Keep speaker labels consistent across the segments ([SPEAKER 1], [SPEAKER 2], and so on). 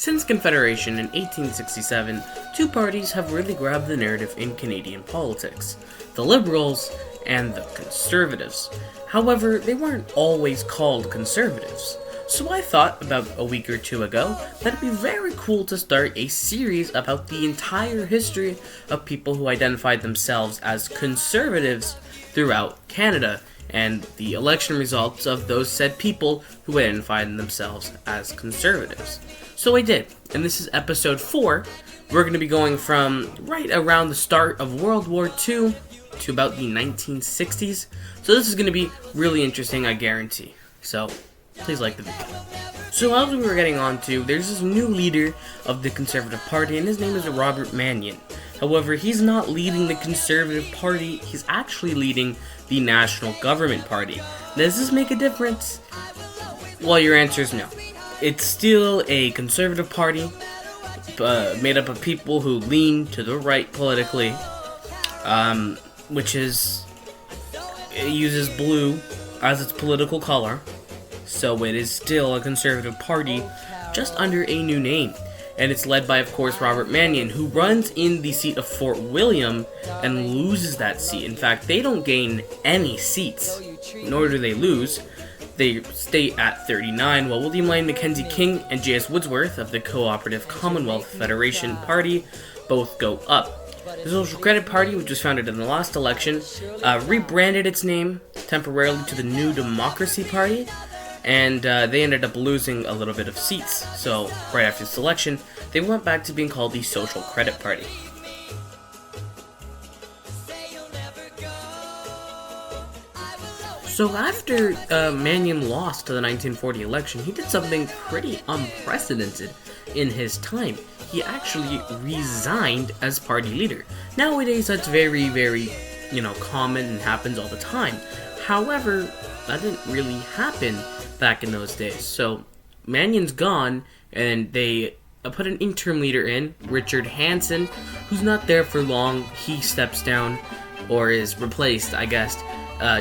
[SPEAKER 1] Since Confederation in 1867, two parties have really grabbed the narrative in Canadian politics: the Liberals and the Conservatives. However, they weren't always called Conservatives. So I thought about a week or two ago that it'd be very cool to start a series about the entire history of people who identified themselves as Conservatives throughout Canada, and the election results of those said people who identified themselves as Conservatives. So I did, and this is episode 4. We're going to be going from right around the start of World War II to about the 1960s. So this is going to be really interesting, I guarantee. So please like the video. So as we were getting on to, there's this new leader of the Conservative Party, and his name is Robert Mannion. However, he's not leading the Conservative Party, he's actually leading the National Government Party. Does this make a difference? Well, your answer is no. It's still a Conservative Party, made up of people who lean to the right politically, which is, it uses blue as its political color. So it is still a Conservative Party, just under a new name. And it's led by, of course, Robert Mannion, who runs in the seat of Fort William and loses that seat. In fact, they don't gain any seats, nor do they lose. They stay at 39, while William Lyon Mackenzie King and J.S. Woodsworth of the Cooperative Commonwealth Federation Party both go up. The Social Credit Party, which was founded in the last election, rebranded its name temporarily to the New Democracy Party, and they ended up losing a little bit of seats. So right after this election, they went back to being called the Social Credit Party. So after Mannion lost to the 1940 election, he did something pretty unprecedented in his time. He actually resigned as party leader. Nowadays, that's very, very, common and happens all the time. However, that didn't really happen back in those days. So Mannion's gone, and they put an interim leader in, Richard Hansen, who's not there for long. He steps down, or is replaced, I guess,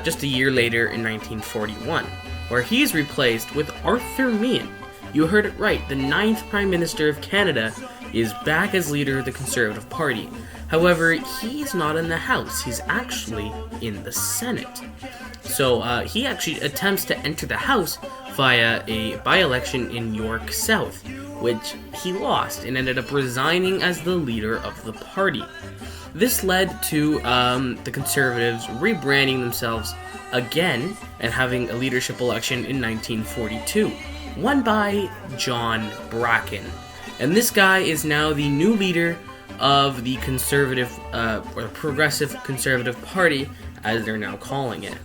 [SPEAKER 1] just a year later in 1941, where he's replaced with Arthur Meighen. You heard it right, the 9th Prime Minister of Canada is back as leader of the Conservative Party. However, he's not in the House, he's actually in the Senate. So he actually attempts to enter the House via a by-election in York South, which he lost and ended up resigning as the leader of the party. This led to the Conservatives rebranding themselves again and having a leadership election in 1942, won by John Bracken. And this guy is now the new leader of the Conservative, or Progressive Conservative Party, as they're now calling it.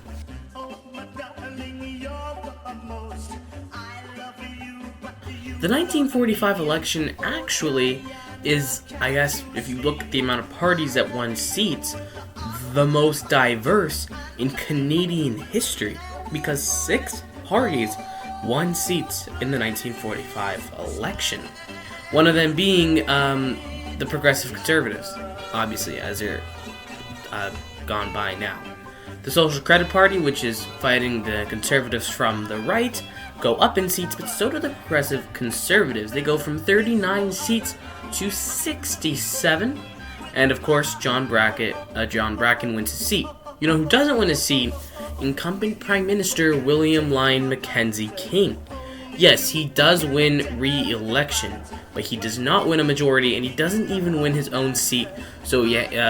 [SPEAKER 1] The 1945 election actually is, I guess, if you look at the amount of parties that won seats, the most diverse in Canadian history, because 6 parties won seats in the 1945 election. One of them being the Progressive Conservatives, obviously, as they're gone by now. The Social Credit Party, which is fighting the Conservatives from the right, go up in seats, but so do the Progressive Conservatives. They go from 39 seats to 67, and of course, John Bracken wins his seat. You know who doesn't win a seat? Incumbent Prime Minister William Lyon Mackenzie King. Yes, he does win re-election, but he does not win a majority, and he doesn't even win his own seat, so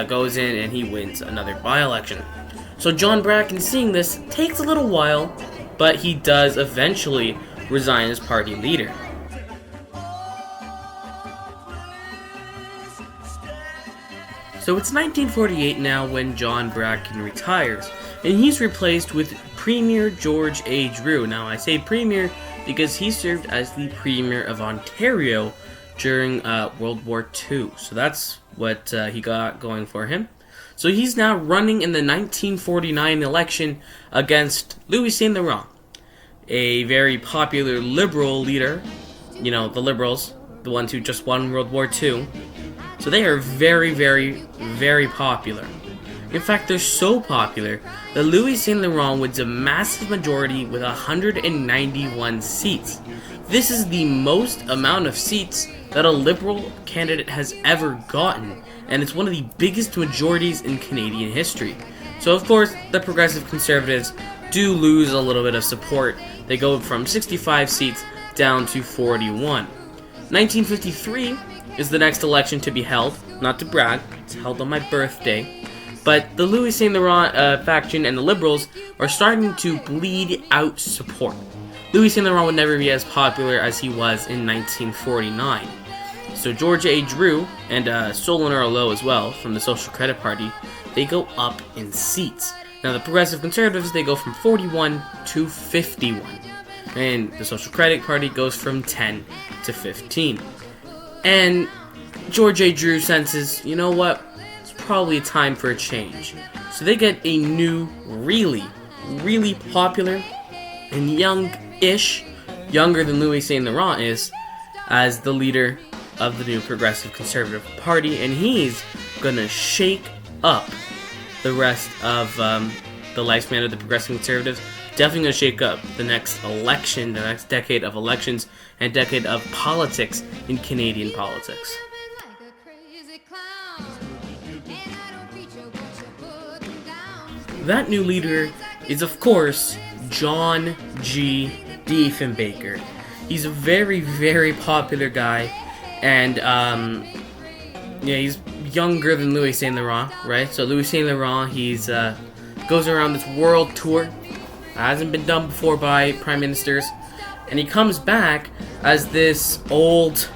[SPEAKER 1] goes in and he wins another by-election. So John Bracken, seeing this, takes a little while, but he does eventually resign as party leader. So it's 1948 now when John Bracken retires, and he's replaced with Premier George A. Drew. Now I say Premier because he served as the Premier of Ontario during World War II. So that's what he got going for him. So he's now running in the 1949 election against Louis St. Laurent, a very popular liberal leader. You know, the liberals, the ones who just won World War II. So they are very, very, very popular. In fact, they're so popular that Louis Saint Laurent wins a massive majority with 191 seats. This is the most amount of seats that a Liberal candidate has ever gotten, and it's one of the biggest majorities in Canadian history. So of course, the Progressive Conservatives do lose a little bit of support. They go from 65 seats down to 41. 1953 is the next election to be held. Not to brag, it's held on my birthday. But the Louis Saint Laurent faction and the Liberals are starting to bleed out support. Louis Saint Laurent would never be as popular as he was in 1949. So George A. Drew and Solon Earl as well from the Social Credit Party, they go up in seats. Now the Progressive Conservatives, they go from 41 to 51. And the Social Credit Party goes from 10 to 15. And George A. Drew senses, you know what, it's probably time for a change. So they get a new, really popular and young-ish, younger than Louis Saint Laurent is, as the leader of the new Progressive Conservative Party, and he's gonna shake up the rest of the lifespan of the Progressive Conservatives. Definitely gonna shake up the next election, the next decade of elections, and decade of politics in Canadian politics. That new leader is, of course, John G. Diefenbaker. He's a very popular guy, and he's younger than Louis Saint Laurent, right? So Louis Saint Laurent, he's goes around this world tour, hasn't been done before by prime ministers, and he comes back as this old,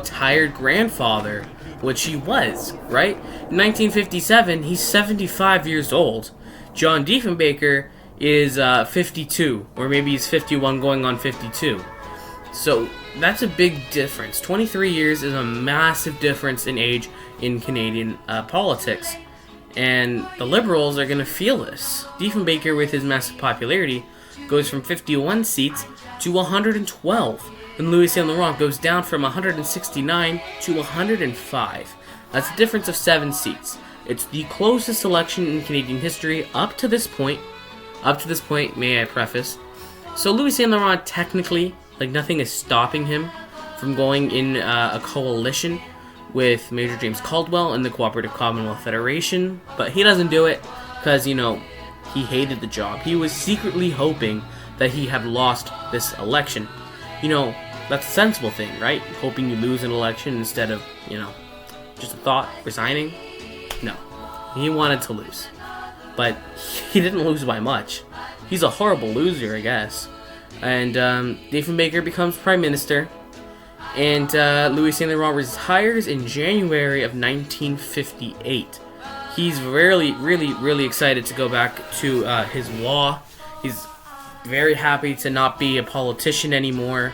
[SPEAKER 1] tired grandfather, which he was, right? In 1957, he's 75 years old. John Diefenbaker is 52, or maybe he's 51 going on 52. So that's a big difference. 23 years is a massive difference in age in Canadian politics. And the Liberals are going to feel this. Diefenbaker, with his massive popularity, goes from 51 seats to 112. And Louis Saint Laurent goes down from 169 to 105. That's a difference of 7 seats. It's the closest election in Canadian history up to this point. May I preface. So Louis Saint Laurent, technically, nothing is stopping him from going in a coalition with Major James Caldwell and the Cooperative Commonwealth Federation, but he doesn't do it because, he hated the job. He was secretly hoping that he had lost this election. That's a sensible thing, right? Hoping you lose an election instead of, just a thought, resigning. No, he wanted to lose, but he didn't lose by much. He's a horrible loser, I guess. And Diefenbaker becomes prime minister, and Louis Saint Laurent retires in January of 1958. He's really excited to go back to his law. He's very happy to not be a politician anymore,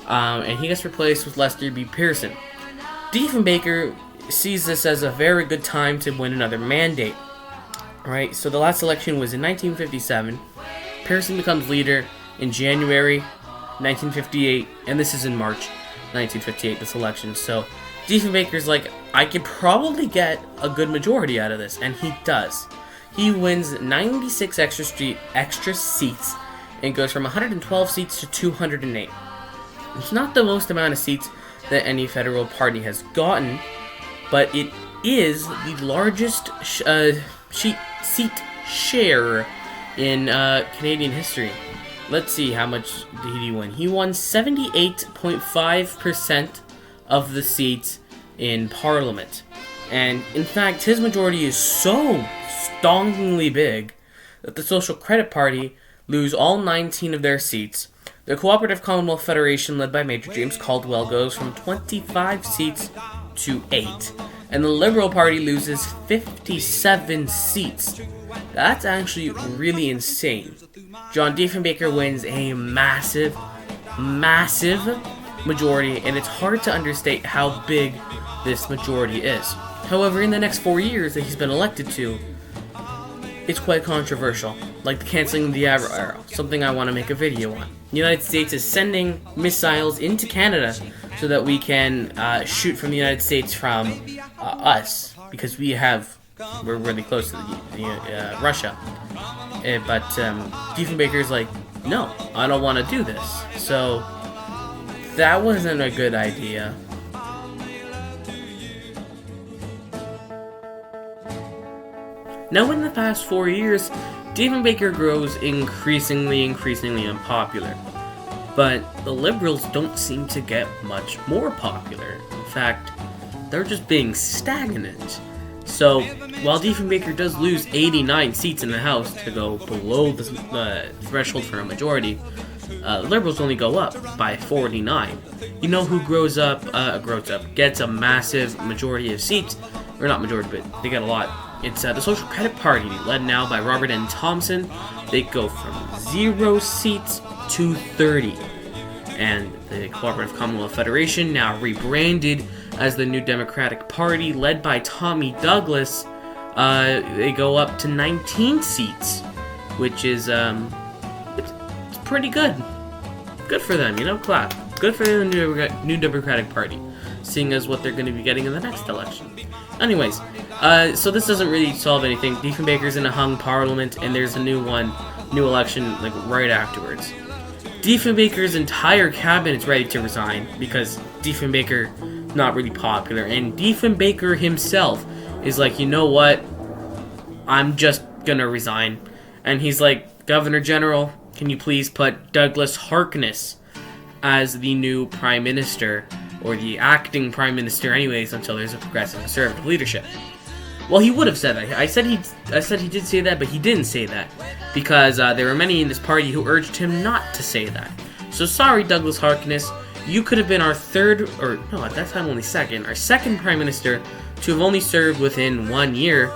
[SPEAKER 1] and he gets replaced with Lester B. Pearson. Diefenbaker sees this as a very good time to win another mandate. Right, so the last election was in 1957. Pearson becomes leader in January 1958, and this is in March 1958, this election. So Diefenbaker's like, I could probably get a good majority out of this, and he does. He wins 96 extra seats and goes from 112 seats to 208. It's not the most amount of seats that any federal party has gotten, but it is the largest seat share in Canadian history. Let's see, how much did he win? He won 78.5% of the seats in Parliament. And in fact, his majority is so stoningly big that the Social Credit Party lose all 19 of their seats. The Cooperative Commonwealth Federation, led by Major James Caldwell, goes from 25 seats to 8. And the Liberal Party loses 57 seats. That's actually really insane. John Diefenbaker wins a massive majority, and it's hard to understate how big this majority is. However, in the next 4 years that he's been elected to, it's quite controversial, like the canceling of the arrow, something I want to make a video on. The United States is sending missiles into Canada so that we can shoot from the United States from us, because we have we're really close to Russia. But Diefenbaker's like, no, I don't want to do this. So that wasn't a good idea. Now, in the past 4 years, Diefenbaker grows increasingly unpopular. But the Liberals don't seem to get much more popular. In fact, they're just being stagnant. So, while Diefenbaker does lose 89 seats in the House to go below the threshold for a majority, Liberals only go up by 49. You know who gets a massive majority of seats? Or not majority, but they get a lot. It's the Social Credit Party, led now by Robert N. Thompson. They go from 0 seats to 30. And the Cooperative Commonwealth Federation, now rebranded as the New Democratic Party, led by Tommy Douglas, they go up to 19 seats, which is it's pretty good. Good for them, clap. Good for the New Democratic Party, seeing as what they're going to be getting in the next election. Anyways, so this doesn't really solve anything. Diefenbaker's in a hung parliament, and there's a new election like right afterwards. Diefenbaker's entire cabinet's ready to resign because Diefenbaker not really popular, and Diefenbaker himself is like, you know what? I'm just gonna resign. And he's like, Governor General, can you please put Douglas Harkness as the new Prime Minister, or the acting Prime Minister anyways, until there's a progressive conservative leadership. Well, he would have said that. I said he did say that, but he didn't say that because there were many in this party who urged him not to say that. So sorry, Douglas Harkness, you could have been our third, or no, at that time only second, our second Prime Minister to have only served within 1 year,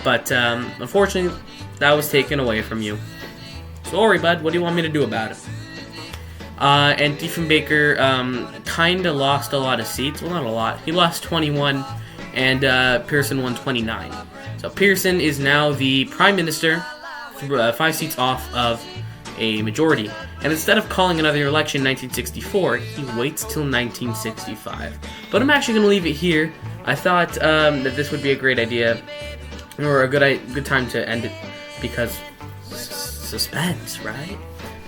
[SPEAKER 1] but unfortunately, that was taken away from you. Sorry, bud, what do you want me to do about it? And Diefenbaker kinda lost a lot of seats. Well, not a lot. He lost 21, and Pearson won 29. So Pearson is now the Prime Minister, 5 seats off of a majority. And instead of calling another election in 1964, he waits till 1965. But I'm actually going to leave it here. I thought that this would be a great idea, or a good time to end it, because suspense, right?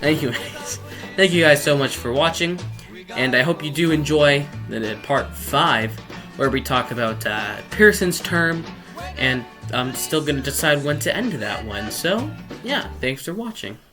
[SPEAKER 1] Anyways, thank you guys so much for watching, and I hope you do enjoy the part 5, where we talk about Pearson's term, and I'm still going to decide when to end that one. So, yeah, thanks for watching.